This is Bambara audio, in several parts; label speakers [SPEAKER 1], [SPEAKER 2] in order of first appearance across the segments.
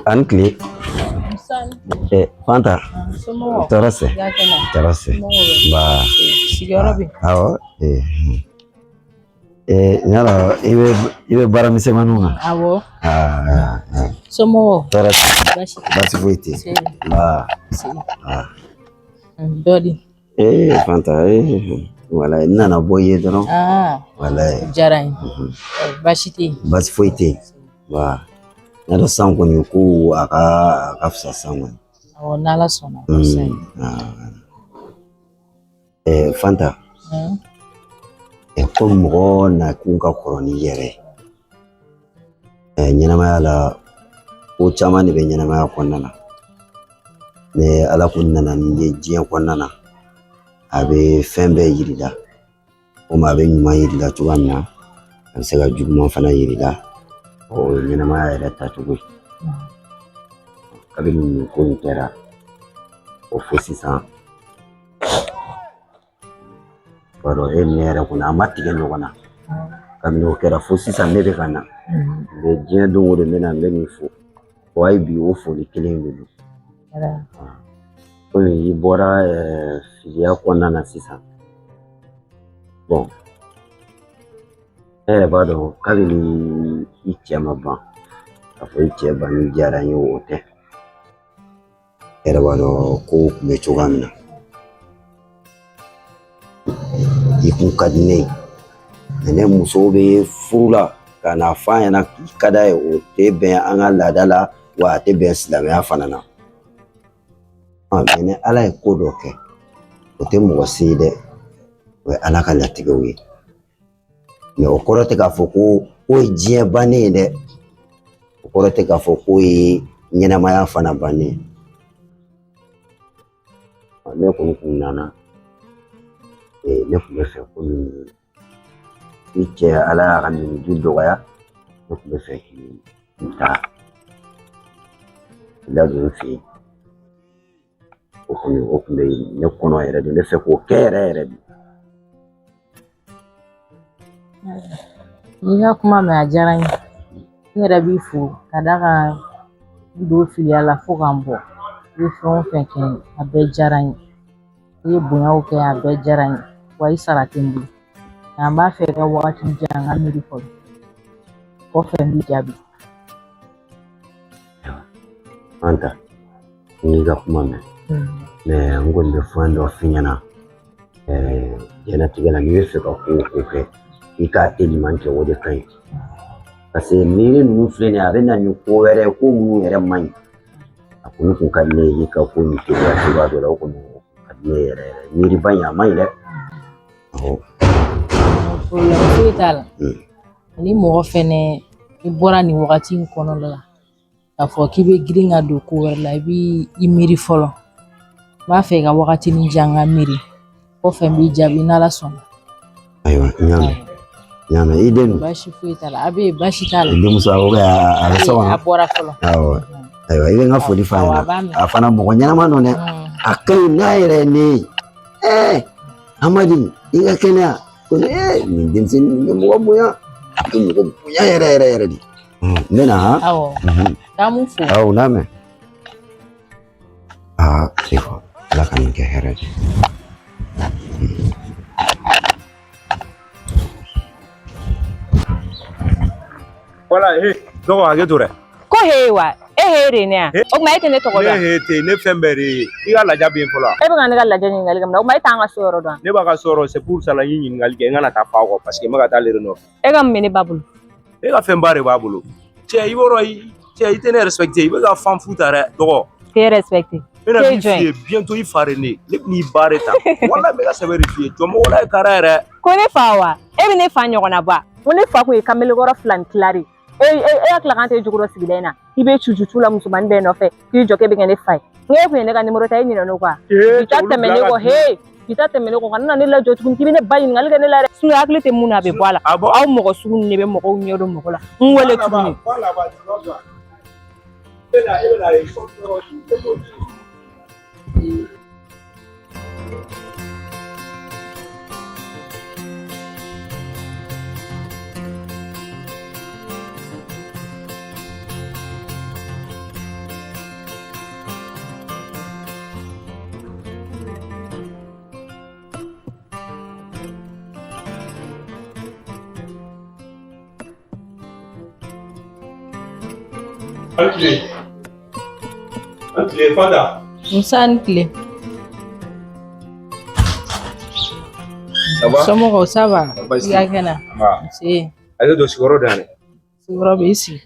[SPEAKER 1] Ankle. Fanta. Terase. Terase. Ba. Awo. Nyala ibe bara misemanu.
[SPEAKER 2] Awo. Somo.
[SPEAKER 1] Terase. Basi fuiti. Ba.
[SPEAKER 2] Dodi.
[SPEAKER 1] Fanta. Wala nana boye dono. Wala.
[SPEAKER 2] Jarai. Bashiti.
[SPEAKER 1] Basi fuiti. Ba. Nada sangu ni ku akafisa sangu.
[SPEAKER 2] Nala sona.
[SPEAKER 1] Fanta. Ko mɔgɔ na kun ka kɔrɔ ni yɛrɛ. Ɲɛnamaya la ko caman de bɛ ɲɛnamaya kɔnɔna na. Ne Ala kun nana ni ye diɲɛ kɔnɔna na. A bɛ fɛn bɛɛ yirila. Komi a bɛ ɲuman yirila cogoya min na, a bɛ se ka juguman fana yirila. O ɲɛnamaya yɛrɛ tacogo ye. Kabini nin ko in kɛra, o fo sisan. Baro ne yɛrɛ kunna a ma tigɛ ɲɔgɔn na. Kabini o kɛra fo sisan ne bɛ ka na. Mɛ diɲɛ don o don n bɛ na n bɛ nin fo. Wa bi o foli kelen de don. Komi i bɔra filiya kɔnɔna na sisan. Bon. E yɛrɛ b'a dɔn kabini i cɛ ma ban. K'a fɔ i cɛ banni diyara n ye o tɛ. E yɛrɛ b'a dɔn kow tun bɛ cogoya min na. I kun ka di ne ye. Mɛ ne muso bɛ furu la ka na fɔ an ɲɛna k'i ka d'a ye o tɛ bɛn an ka laada la wa a tɛ bɛn silamɛya fana na. Mɛ ni Ala ye ko dɔ kɛ, o tɛ mɔgɔ se ye dɛ. O ye Ala ka latigɛw ye. Mɛ o kɔrɔ tɛ k'a fɔ ko o ye diɲɛ bannen ye dɛ. O kɔrɔ tɛ k'a fɔ ko ye ɲɛnamaya fana bannen ye. Ne kɔni kun nana. Ne kun bɛ fɛ ko ni cɛ Ala y'a ka miniju dɔgɔya, ne kun bɛ fɛ k'i ta ladon n fɛ yen. O kun bɛ ne kɔnɔ yɛrɛ de. Ne fɛ k'o kɛ yɛrɛ de.
[SPEAKER 2] N'i ka kuma mɛn a diyara n ye. N yɛrɛ b'i fo ka d'a kan n don filiya la fo ka n bɔ. I bɛ fɛn o fɛn kɛ a bɛɛ diyara n ye. I ye bonyaw kɛ a bɛɛ diyara n ye. Wa i sara tɛ n bolo. Nka n b'a fɛ ka wagati jan n ka miiri fɔlɔ. Kɔfɛ n b'i jaabi.
[SPEAKER 1] Fanta, n'i ka kuma mɛn. Mɛ n kɔni bɛ fɛn dɔ f'i ɲɛna. Diɲɛlatigɛ la n'i bɛ fɛ ka ko o ko kɛ, i k'a teliman kɛ o de ka ɲi. Parce que miiri ninnu filɛ nin ye a bɛ na ni ko wɛrɛ ye ko minnu yɛrɛ man ɲi. A kɔni kun ka di ne ye i ka ko nin teliya cogoya dɔ la o kɔni ka di ne yɛrɛ yɛrɛ. Miiriba in a man ɲi dɛ.
[SPEAKER 2] Problème foyi t'a la. Ni mɔgɔ fɛnɛ i bɔra nin wagati in kɔnɔna la k'a fɔ k'i bɛ girin ka don ko wɛrɛ la i b'i miiri fɔlɔ. N b'a fɛ ka wagati ni jan n ka miiri. Kɔfɛ n b'i jaabi n'Ala sɔnna.
[SPEAKER 1] Ayiwa n y'a mɛn. N y'a mɛn. I den don.
[SPEAKER 2] Baasi foyi t'a la. A bɛ baasi t'a la.
[SPEAKER 1] Denmuso a bɛ so kɔnɔ.
[SPEAKER 2] A bɔra fɔlɔ.
[SPEAKER 1] Awɔ. Ayiwa i bɛ n ka foli f'a ɲɛna. A fana mɔgɔ ɲɛnama don dɛ. A ka ɲi n'a yɛrɛ ye ne ye. Amadi i ka kɛnɛya. Ko nin denmisɛnnin nin bɛ mɔgɔ bonya. A bɛ mɔgɔ bonya yɛrɛ yɛrɛ de. N bɛ na han.
[SPEAKER 2] Awɔ. K'an m'u fo.
[SPEAKER 1] Awɔ n'a mɛn. C'est fort. Ala ka nin kɛ hɛrɛ ye.
[SPEAKER 3] Wala dɔgɔ hakɛ to dɛ.
[SPEAKER 4] Ko he wa e he de ne yan o tuma e tɛ ne tɔgɔ dɔn.
[SPEAKER 3] Ne he tɛ ne fɛn bɛɛ de ye i ka lajɛ bɛ yen fɔlɔ.
[SPEAKER 4] E bɛ ka ne ka lajɛ ɲininkali kɛ o tuma e t'an ka so yɔrɔ dɔn.
[SPEAKER 3] Ne b'a ka so yɔrɔ c'est pour ça la n ye ɲininkali kɛ n kana taa fa kɔ parce que n bɛ ka taa ale de nɔfɛ.
[SPEAKER 4] E ka mun bɛ ne ba bolo.
[SPEAKER 3] E ka fɛn ba de b'a bolo. Cɛ i b'o dɔn cɛ i tɛ ne respecté i bɛ ka fan fu ta dɛ dɔgɔ.
[SPEAKER 4] T'es respecté.
[SPEAKER 3] N bɛna min f'i ye bientôt i fa de ne ne bɛ n'i ba de ta wala n bɛ ka sɛbɛn de f'i ye jɔ mɔgɔ la ye kara yɛrɛ.
[SPEAKER 4] Ko ne fa wa e bɛ ne fa ɲɔgɔnna ba ko ne fa kun ye kamelekɔrɔ fila ni tila de e ka tila k'an tɛ jukɔrɔ sigilen na i bɛ cucu la musomanin bɛɛ nɔfɛ k'i jɔ k'e bɛ kɛ ne fa ye n ko e kun ye ne ka numéro ta e ɲinɛ n'o quoi bi ta tɛmɛ ne kɔ bi ta tɛmɛ ne kɔ kana ne lajɔ tuguni k'i bɛ ne ba ɲininkali kɛ ne la dɛ sinon hakili tɛ mun na a bɛ bɔ a la aw mɔgɔ sugu ninnu de bɛ mɔgɔw ɲɛdɔn mɔgɔ la n wele tuguni
[SPEAKER 3] Antile Fada.
[SPEAKER 2] Musa ni tile.
[SPEAKER 3] Ça va?
[SPEAKER 2] Somɔgɔw ça va?
[SPEAKER 3] Basi.
[SPEAKER 2] I ka kɛnɛ?
[SPEAKER 3] Si. Ale do sigoro dane.
[SPEAKER 2] Sigiyɔrɔ bɛ i sigi.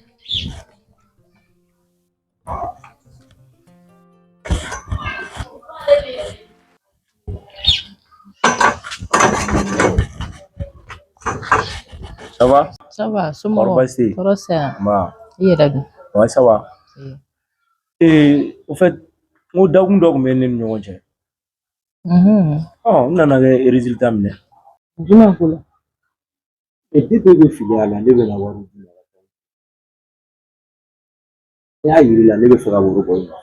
[SPEAKER 3] Ça va?
[SPEAKER 2] Ça va, somɔgɔw?
[SPEAKER 3] Basi.
[SPEAKER 2] Tɔɔrɔ tɛ yan.
[SPEAKER 3] Ma.
[SPEAKER 2] I yɛrɛ dun?
[SPEAKER 3] Ouais, ça va. Au fait, on dagun dɔ kun bɛ ne ni ɲɔgɔn cɛ. N nana kɛ résultat minɛ.
[SPEAKER 2] Jumɛn ko la?
[SPEAKER 3] Depuis bɛ filiya la ne bɛna wari di la. Ne y'a yiri la ne bɛ fɛ ka wari bɔ yen.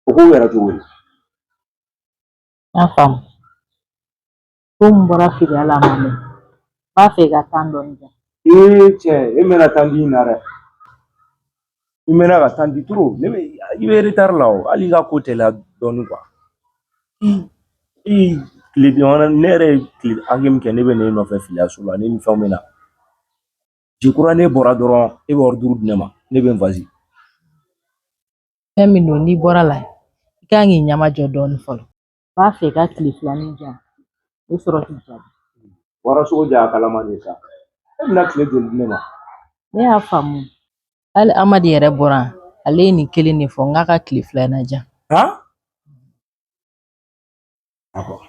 [SPEAKER 3] O ko yɛrɛ cogo di?
[SPEAKER 2] N y'a faamu. Ko mun bɔra filiya la a ma mɛn. N b'a fɛ i ka temps dɔɔni di yan.
[SPEAKER 3] Cɛ e mɛna temps di na dɛ. I mɛna ka temps di trop. I bɛ retard la o. Hali i ka ko teliya dɔɔni quoi. Tile ne yɛrɛ ye tile hakɛ min kɛ ne bɛ na e nɔfɛ filiyaso la ne ni fɛnw bɛ na. Je crois ne bɔra dɔrɔn e bɛ wari 5 di ne ma ne bɛ n vasi.
[SPEAKER 2] Fɛn min don n'i bɔra la i kan k'i ɲamajɔ dɔɔni fɔlɔ. N b'a fɛ i ka tile filanin di yan. I sɔrɔ k'i jaabi.
[SPEAKER 3] Wara sogo ja a kalama de sa. E bɛna tile joli di ne ma?
[SPEAKER 2] Ne y'a faamu. Hali Amadi yɛrɛ bɔra ale ye nin kelen de fɔ n k'a ka tile filanan di yan.
[SPEAKER 3] D'accord.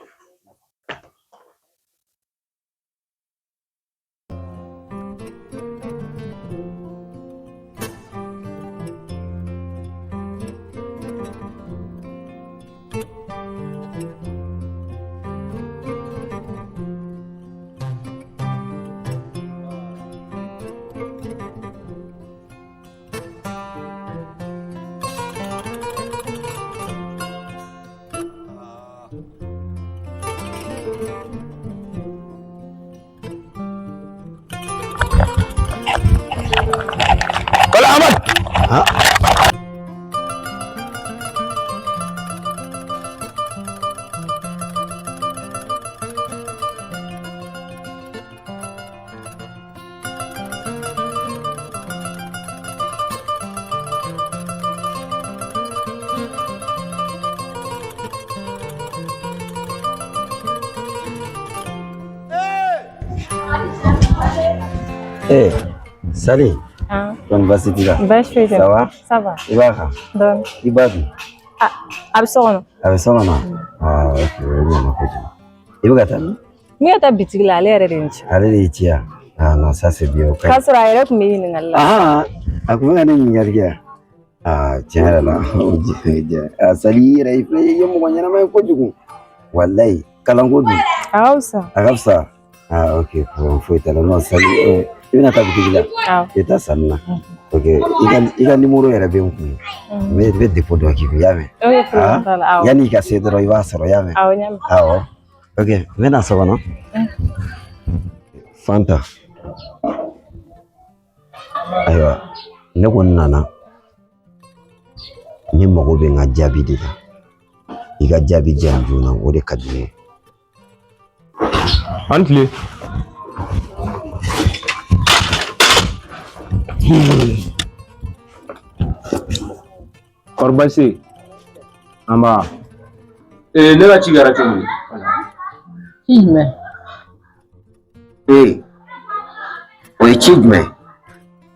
[SPEAKER 1] Salut. Bonne vacances là. Ça va?
[SPEAKER 4] Ça va.
[SPEAKER 1] I b'a kan?
[SPEAKER 4] Dɔɔni.
[SPEAKER 1] I b'a dun?
[SPEAKER 4] A bɛ so kɔnɔ.
[SPEAKER 1] A bɛ so kɔnɔ? Ok, o ɲana kojugu. I bɛ ka taa min?
[SPEAKER 4] N bɛ ka taa bitigi la ale yɛrɛ de ye n ci.
[SPEAKER 1] Ale de y'i ci yan? Non, ça c'est bien.
[SPEAKER 4] K'a sɔrɔ a yɛrɛ tun bɛ ɲininkali la.
[SPEAKER 1] A tun bɛ ka ne ɲininkali kɛ? Tiɲɛ yɛrɛ la. Sali i yɛrɛ i filɛ i ye mɔgɔ ɲɛnama ye kojugu. Walayi kalanko dun?
[SPEAKER 4] A ka fisa.
[SPEAKER 1] A ka fisa? Ok, foyi t'a la. Non, Sali i bɛna taa bitigi la? I taa sanni na. Ok, i ka numéro yɛrɛ bɛ n kun. N bɛ dépôt dɔ k'i kun, i y'a mɛn? Yanni i ka se dɔrɔn i b'a sɔrɔ, i y'a mɛn?
[SPEAKER 4] Awɔ, n y'a mɛn.
[SPEAKER 1] Awɔ. Ok, n bɛna so kɔnɔ. Fanta. Ayiwa, ne kɔni nana. Ne mago bɛ n ka jaabi de la. I ka jaabi di yan joona, o de ka di ne ye.
[SPEAKER 3] An tile. Kɔri baasi? Anba. Ne ka ci kɛra cogo di?
[SPEAKER 2] Ci jumɛn?
[SPEAKER 1] O ye ci jumɛn?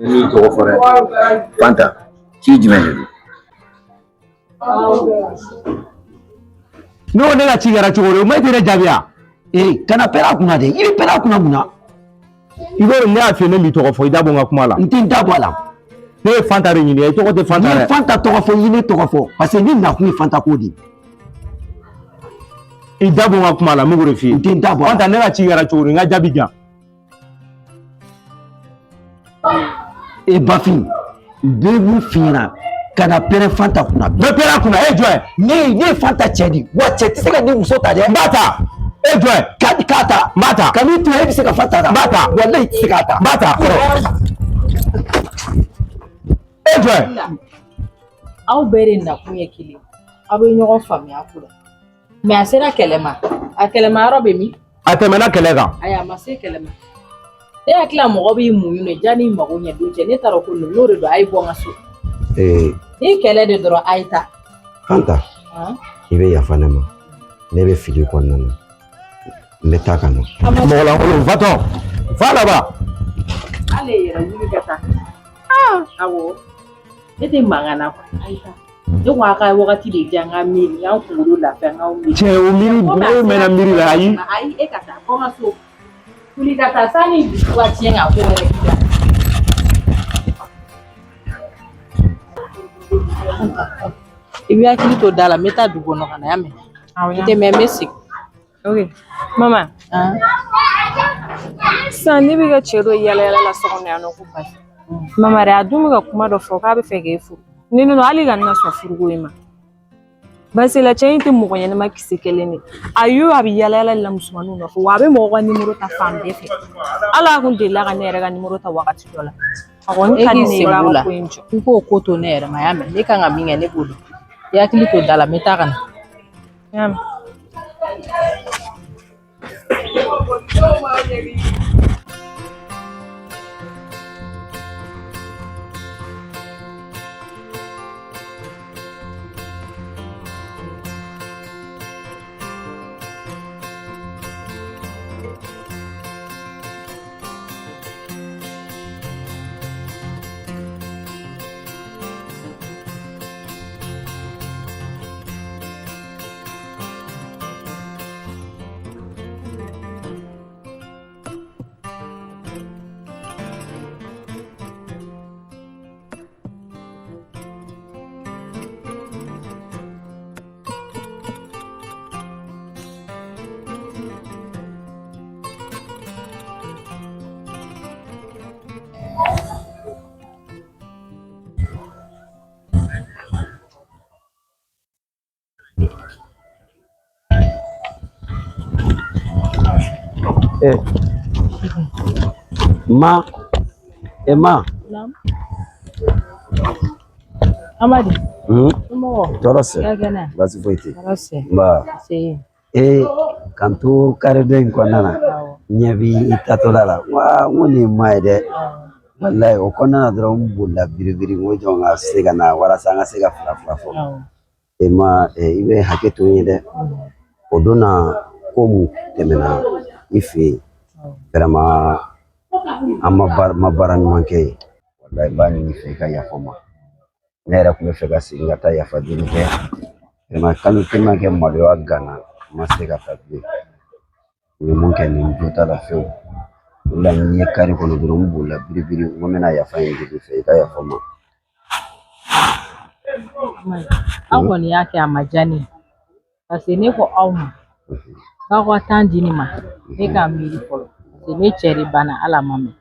[SPEAKER 3] Ne y'i tɔgɔ fɔ dɛ.
[SPEAKER 1] Fanta, ci jumɛn de don?
[SPEAKER 3] Ne ko ne ka ci kɛra cogo di? O ma tɛ ne jaabi wa?
[SPEAKER 1] Kana pɛrɛn a kunna dɛ. I bɛ pɛrɛn a kunna mun na?
[SPEAKER 3] I b'a dɔn ne y'a f'i ye ne m'i tɔgɔ fɔ i da bɔ n ka kuma la.
[SPEAKER 1] N tɛ n da bɔ a la.
[SPEAKER 3] ne ye Fanta de ɲini, i tɔgɔ tɛ Fanta
[SPEAKER 1] Ni
[SPEAKER 3] dɛ.
[SPEAKER 1] Fanta tɔgɔ fɔ, i ne tɔgɔ fɔ. Parce que ni nakun ye Fanta ko de.
[SPEAKER 3] I da bɔ n ka kuma la, n bɛ k'o de f'i ye.
[SPEAKER 1] N tɛ n da bɔ a la.
[SPEAKER 3] Fanta ne ka ci kɛra cogo di, n ka jaabi di yan.
[SPEAKER 1] E Bafin, bɛɛ b'u f'i ɲɛna ka na pɛrɛn Fanta kunna.
[SPEAKER 3] Bɛɛ pɛrɛn a kunna, e jɔn ye?
[SPEAKER 1] Ne ye Fanta cɛ di, wa cɛ tɛ se ka ni muso ta dɛ.
[SPEAKER 3] N b'a ta. E jɔn ye?
[SPEAKER 1] K'a ta.
[SPEAKER 3] N b'a ta.
[SPEAKER 1] Ka min to e bɛ se ka Fanta ta.
[SPEAKER 3] N b'a ta.
[SPEAKER 1] Walahi i tɛ se k'a ta.
[SPEAKER 3] N b'a ta. E jɔn ye?
[SPEAKER 2] Aw bɛɛ de nakun ye kelen. Aw bɛ ɲɔgɔn faamuya ko la. Mais a sera kɛlɛ ma. A kɛlɛma yɔrɔ bɛ min?
[SPEAKER 3] A tɛmɛna kɛlɛ kan.
[SPEAKER 2] Ayi, a ma se kɛlɛ ma. Ne hakili la mɔgɔ b'i muɲu de janni mago ɲɛ don cɛ. Ne t'a dɔn ko n'o de don a ye bɔ n ka so. Ni kɛlɛ de dɔrɔn a ye taa.
[SPEAKER 1] Fanta, i bɛ yafa ne ma. Ne bɛ fili kɔnɔna na. N bɛ taa ka na.
[SPEAKER 3] Mɔgɔ lankolon, va-t'en. Va là-bas.
[SPEAKER 2] Ale yɛrɛ wuli ka taa. Awɔ. Ne tɛ mankan na quoi. A ye taa. Ne ko a ka wagati de diya n ka miiri, n ka kunkolo lafiya, n ka wuli.
[SPEAKER 3] Cɛ o miiri, o mɛnna miiri la, ayi.
[SPEAKER 2] Ayi, e ka taa fɔ n ka so. Wuli ka taa sani dusu ka tiɲɛ ka ko wɛrɛ k'i la. I bɛ hakili to da la, n bɛ taa dugu kɔnɔ ka na, y'a mɛn? I tɛ mɛn, n bɛ segin.
[SPEAKER 4] Ok. Mama. Sisan ne bɛ ka cɛ dɔ yala yala la so kɔnɔ yan nɔ ko basi. Mama yɛrɛ a dun bɛ ka kuma dɔ fɔ k'a bɛ fɛ k'e furu. Ni ne hali ka na sɔn furuko in ma. Basi la cɛ in tɛ mɔgɔ ɲɛnama kisɛ kelen de. A y'o a bɛ yala yala la musomaninw nɔfɛ wa a bɛ mɔgɔ ka numéro ta fan bɛɛ fɛ. Ala a kun delila ka ne yɛrɛ ka numéro ta wagati dɔ la. A kɔni ka di ne ye i b'a ka ko in jɔ.
[SPEAKER 2] N k'o ko to ne yɛrɛ ma, y'a mɛn? Ne kan ka min kɛ ne b'o dɔn. I hakili to da la, n bɛ taa ka na.
[SPEAKER 4] Y'a mɛn?
[SPEAKER 1] Ma, Emma.
[SPEAKER 2] Amadi.
[SPEAKER 1] Tɔɔrɔ se. Baasi foyi tɛ. Nba. K'an to karido in kɔnɔna na, ɲɛ b'i tatɔla la. Wa n ko nin ma ye dɛ. Walayi o kɔnɔna na dɔrɔn n bolila biribiri n ko jɔn ka se ka na walasa an ka se ka fila fɔ. Emma, i bɛ hakɛ to n ye dɛ. O don na ko mun tɛmɛna i fɛ yen. Vraiment an ma baara ɲuman kɛ yen. Walayi n b'a ɲini fɛ i ka yafa n ma. Ne yɛrɛ tun bɛ fɛ ka segin ka taa yafa deli kɛ. Vraiment kalo tellement kɛ maloya ganna n ma se ka taa bilen. U ye mun kɛ nin jo t'a la fewu. O la n ɲɛ kari kɔnɔ dɔrɔn n bolila biribiri n ko n bɛna yafa in deli fɛ i ka yafa n ma.
[SPEAKER 2] Aw kɔni y'a kɛ a ma diya ne ye. Parce que ne ko aw ma k'aw ka temps di ne ma ne k'a miiri fɔlɔ. Parce que ne cɛ de banna Ala ma mɛn.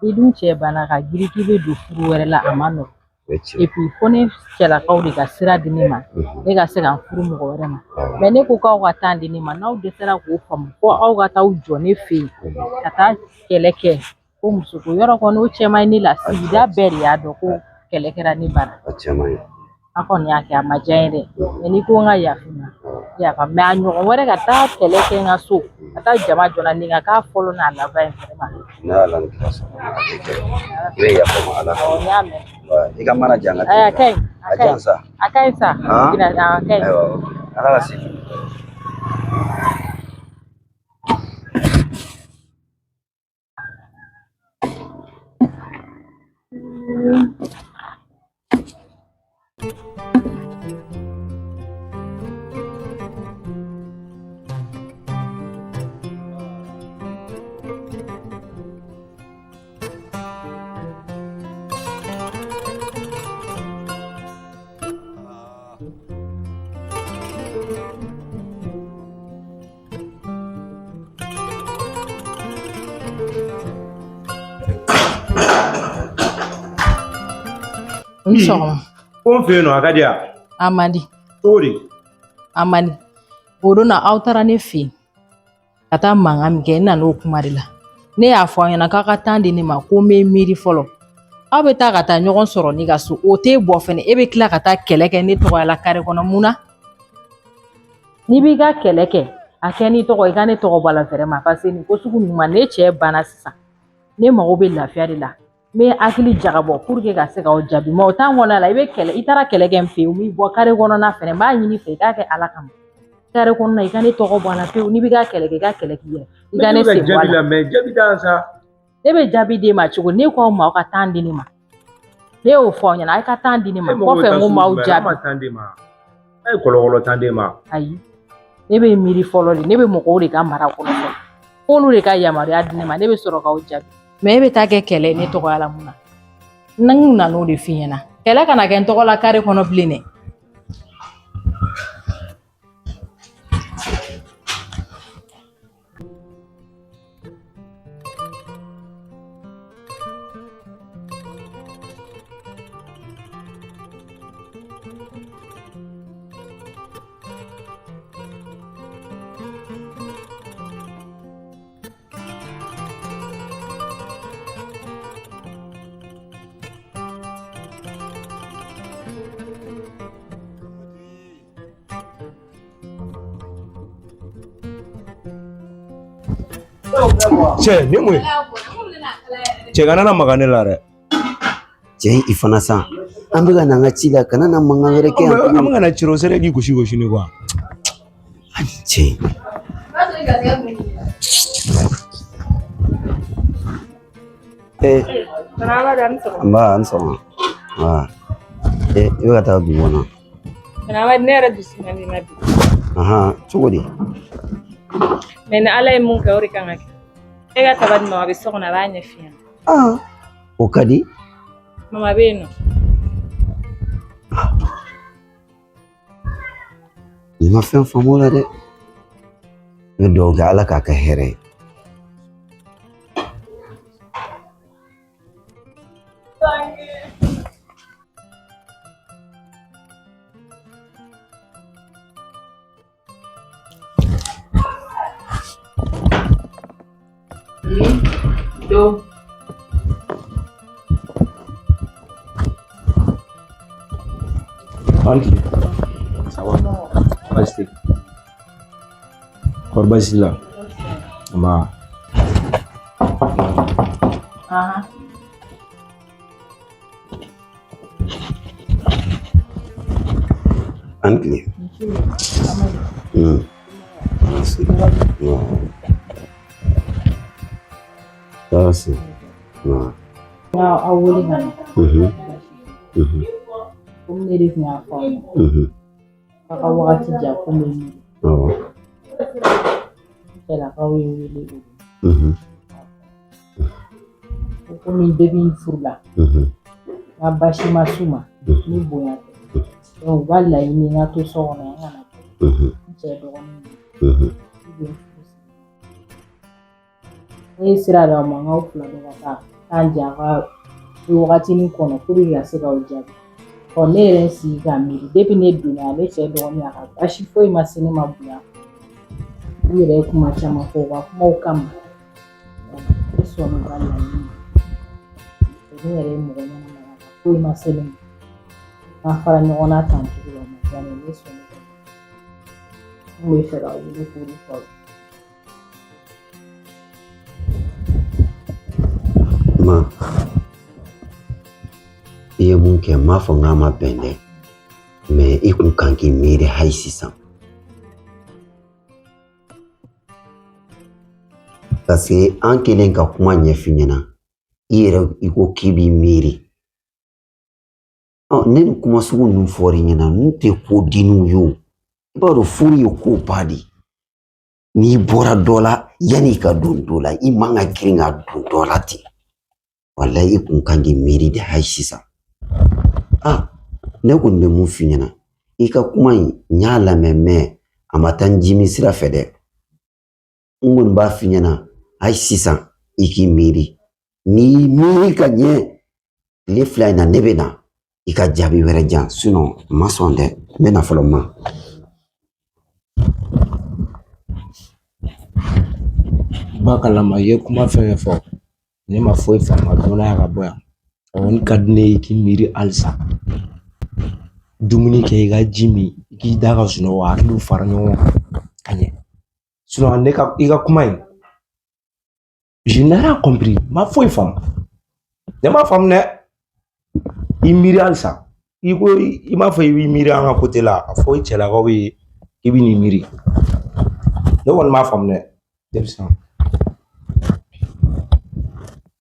[SPEAKER 2] Ni dun cɛ banna ka girin k'i bɛ don furu wɛrɛ la a ma nɔgɔn. Et puis fo ne cɛlakaw de ka sira di ne ma ne ka se ka n furu mɔgɔ wɛrɛ ma. Mais ne ko k'aw ka temps di ne ma n'aw dɛsɛra k'o faamu fo aw ka taa jɔ ne fɛ yen ka taa kɛlɛ kɛ ko muso ko yɔrɔ kɔni o cɛ man ɲi ne la sigida bɛɛ de y'a dɔn ko kɛlɛ kɛra ne bara.
[SPEAKER 1] A cɛ man ɲi.
[SPEAKER 2] A kɔni y'a kɛ a ma diya n ye dɛ. Mais n'i ko n ka yafa ma yafa. Mais a ɲɔgɔn wɛrɛ ka taa kɛlɛ kɛ n ka so ka taa jama jɔ n ka k'a fɔlɔ n'a laban ye vraiment.
[SPEAKER 1] Ne Ala ni kira sɔnna a tɛ kɛ. I bɛ yafa n ma Ala fɛ.
[SPEAKER 2] Awɔ n y'a mɛn.
[SPEAKER 1] I ka mana jan ka
[SPEAKER 2] Ayi a ka ɲi
[SPEAKER 1] a ka ɲi sa.
[SPEAKER 2] a ka ɲi sa. A ka ɲi.
[SPEAKER 1] Ayiwa Ala ka segin.
[SPEAKER 2] Nsɔgɔma.
[SPEAKER 3] Ko n fɛ yen nɔ a ka di yan.
[SPEAKER 2] A man di.
[SPEAKER 3] Cogo di?
[SPEAKER 2] A man di. O don na aw taara ne fɛ yen ka taa mankan min kɛ n nana o kuma de la. Ne y'a fɔ a ɲɛna k'a ka temps di ne ma ko n bɛ miiri fɔlɔ. Aw bɛ taa ka taa ɲɔgɔn sɔrɔ ne ka so o t'e bɔ fɛnɛ e bɛ tila ka taa kɛlɛ kɛ ne tɔgɔ la kare kɔnɔ mun na? N'i b'i ka kɛlɛ kɛ a kɛ n'i tɔgɔ i ka ne tɔgɔ bɔ a la vraiment parce que nin ko sugu ninnu ma ne cɛ banna sisan ne mago bɛ lafiya de la n bɛ hakili jagabɔ pour que ka se k'aw jaabi mais o temps kɔnɔna la i bɛ kɛlɛ i taara kɛlɛ kɛ n fɛ yen u b'i bɔ kare kɔnɔna fɛnɛ n b'a ɲini i fɛ i k'a kɛ Ala kama kare kɔnɔna i ka ne tɔgɔ bɔ a la pewu n'i bɛ ka kɛlɛ kɛ i ka kɛlɛ k'i yɛrɛ i ka ne sen bɔ a la
[SPEAKER 3] mais jaabi t'an sa.
[SPEAKER 2] ne bɛ jaabi d'e ma cogo ne ko aw ma aw ka temps di ne ma ne y'o fɔ aw ɲɛna a' ka temps di ne ma kɔfɛ n ko m'aw jaabi.
[SPEAKER 3] A ye kɔlɔkɔlɔ temps d'e ma.
[SPEAKER 2] Ayi ne bɛ miiri fɔlɔ de ne bɛ mɔgɔw de ka mara kɔnɔ fɔlɔ f'olu de ka yamaruya di ne ma ne bɛ sɔrɔ k'aw jaabi mais e bɛ taa kɛ kɛlɛ ne tɔgɔya la mun na n nan'o de f'i ɲɛna kɛlɛ kana kɛ n tɔgɔ la kare kɔnɔ bilen dɛ.
[SPEAKER 3] Cɛ ne mun ye? Cɛ kana na maga ne la dɛ.
[SPEAKER 1] Cɛ i fana sa an bɛ ka na an ka ci la kana na mankan wɛrɛ kɛ yan.
[SPEAKER 3] An bɛ ka na ciro sɛnɛ k'i gosi ne quoi.
[SPEAKER 1] Cɛ. An sɔgɔma. I bɛ ka taa dugu kɔnɔ.
[SPEAKER 4] Ne yɛrɛ dusu man di n na bi.
[SPEAKER 1] Cogo di?
[SPEAKER 4] Mais ni Ala ye mun kɛ o de kan ka kɛ. E ka taba di mama bɛ so kɔnɔ a b'a ɲɛ f'i ɲɛna.
[SPEAKER 1] O ka di.
[SPEAKER 4] Mama bɛ yen nɔ.
[SPEAKER 1] Ni ma fɛn faamu o la dɛ. N bɛ dugawu kɛ Ala k'a kɛ hɛrɛ ye.
[SPEAKER 2] Do.
[SPEAKER 3] Tranquille. Ça va? Basi. Kɔri basi la? Nba.
[SPEAKER 1] Tranquille. Merci. Merci.
[SPEAKER 2] Aw wele ka na. Komi ne de tun y'a fɔ aw ye. Aw ka wagati jan ko n bɛ miiri. Cɛlakaw ye n wele o don. Komi depuis n furula. N ka basi ma s'u ma ni bonya tɛ. Donc u b'a laɲini n ka to so kɔnɔ yan n kana kɛ. N cɛ dɔgɔnin don. Ne ye sira d'aw ma n k'aw fila bɛɛ ka taa k'an jɛ a ka wagatinin kɔnɔ pour que ka se k'aw jaabi. Ne yɛrɛ n sigi k'a miiri depuis ne donna yan ne cɛ dɔgɔnin a ka basi foyi ma se ne ma bonya. U yɛrɛ ye kuma caman fɔ u ka kumaw kama. Ne sɔnna u ka laɲini ma. Ne yɛrɛ ye mɔgɔ ɲɛnama ye a ka foyi ma se ne ma. N'an fara ɲɔgɔn na tan cogo la o ma diya ne ye ne sɔnna o ma. N bɛ fɛ k'aw wele k'o de fɔ aw ye.
[SPEAKER 1] Ma i ye mun kɛ n m'a fɔ k'a ma bɛn dɛ mais i kun kan k'i miiri hali sisan parce que an kɛlen ka kuma ɲɛf'i ɲɛna i yɛrɛ i ko k'i b'i miiri ne ni kuma sugu ninnu fɔr'i ɲɛna ninnu tɛ ko diinɛw ye o i b'a dɔn furu ye koba de n'i bɔra dɔ la yanni i ka don dɔ la i man ka girin ka don dɔ la ten walayi i kun kan k'i miiri de hali sisan ne kɔni bɛ mun f'i ɲɛna i ka kuma in n y'a lamɛn mais a ma taa n jimi sira fɛ dɛ n kɔni b'a f'i ɲɛna hali sisan i k'i miiri n'i miiri ka ɲɛ tile fila in na ne bɛ na i ka jaabi wɛrɛ jan sinon ma sɔn dɛ n bɛ na fɔlɔ ma
[SPEAKER 3] ba kalama ye kuma fɛn fɔ ne ma foyi faamu dɔnna ya ka bɔ yan ɔni ka di ne ye k'i miiri halisa dumuni kɛ i ka ji min i k'i da ka sunɔgɔ hakiliw fara ɲɔgɔn kan ka ɲɛ sinon i ka kuma in je n'ai rien compris ma foyi faamu ne ma faamu dɛ i miiri halisa i ko i m'a fɔ i b'i miiri an ka côté la a fɔ i cɛlakaw ye k'i bɛ n'i miiri ne kɔni m'a faamu dɛ denmisɛnw